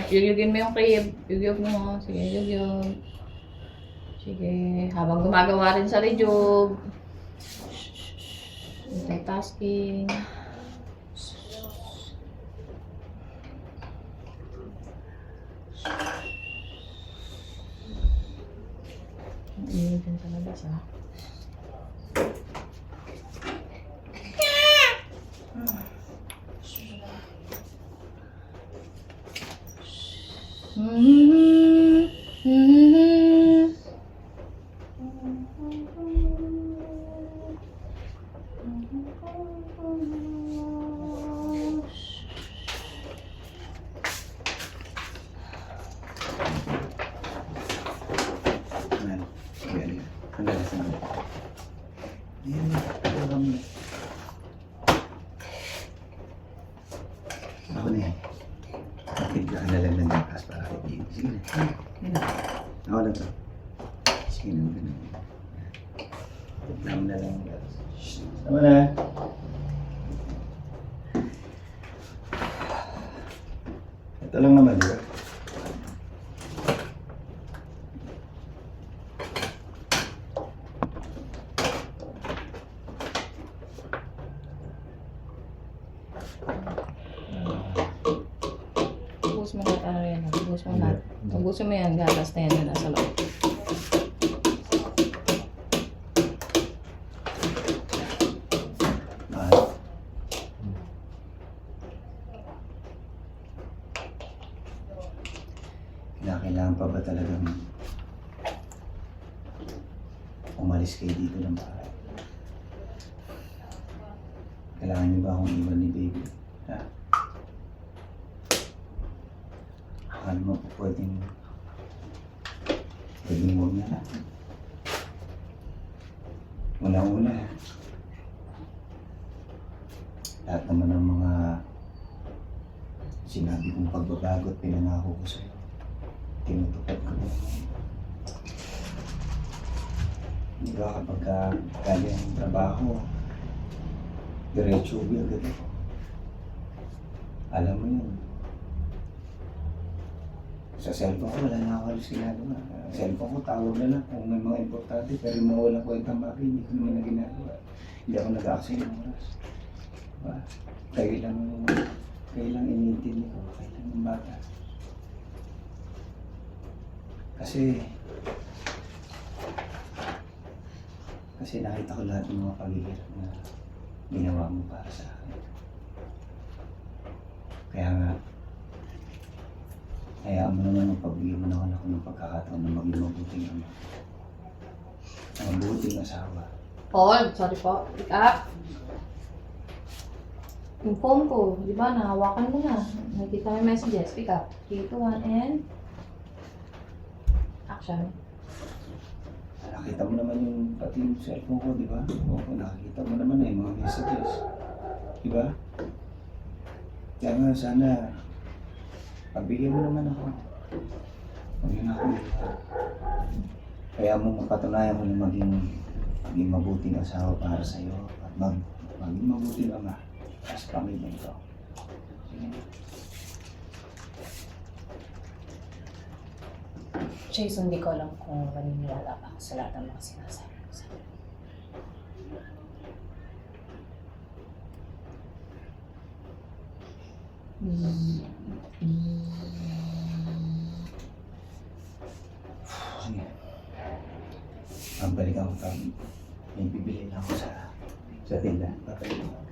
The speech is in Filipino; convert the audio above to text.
Yugyugin mo yung crib. Yugyug mo. Sige, yugyug. Sige. Habang gumagawa rin sa redyog. Multitasking. Iyon din talaga sa. Ako na yan. Tiglaan na lang ng lakas para kay Baby. Sige na. Sige na. Ako na to. Sige na. Ganun. Tiglaan na lang ng lakas. Tama na. Ito lang naman, di ba? Ubus mo lahat, ano yan, ubus mo lahat. Ubusin mo yan, gatas na yan na nasa loob. Kailangan pa ba talagang umalis kayo dito ng bahay? Kailangan niyo ba akong iwan ni Baby? Ha? Akala mo po pwedeng huwag na lang. Una-una, lahat naman ng mga sinabi kong pagbabago at pinangako ko sa'yo, tinutupad ko. Di ba kapag galing ang trabaho, diretso uwi agad ako. Alam mo yun. Sa cellphone ko, wala na ako halos ginagawa. Cellphone ko, tawag na lang kung may mga importante, pero yung mga walang kwentang bagay, hindi ko naman na ginagawa. Hindi ako nag-aaksaya ng oras. Diba? Kayo lang iniintindi ko, kayo lang ng bata. Kasi nakita ko lahat ng mga paghihirap na ginawa mo para sa akin. Kaya nga, hayaan mo naman ang pagbigyan mo naman ako ng pagkakataon na maging mabuting ama. Mabuting asawa. Paul, sorry po. Pick up. Yung phone ko, di ba, nahawakan mo na. Nakita mo yung messages. Pick up. 3, 2, 1, and action. Nakita mo naman yung pati yung cellphone ko, di ba? Oo, nakikita mo naman yung mga messages. Di ba? Kaya nga, sana pagbigyan mo naman ako. Huwag yun ako. Kaya mo mapatunayan mo na maging mabuting asawa para sa'yo at maging mabuting ama sa pamilya ito. Jason, hindi ko alam kung maniniwala pa ako sa lahat ng mga sinasabi ko sa akin. Sige. Ang balik ako kami. May bibili na ako sa tindahan. Papalik ako.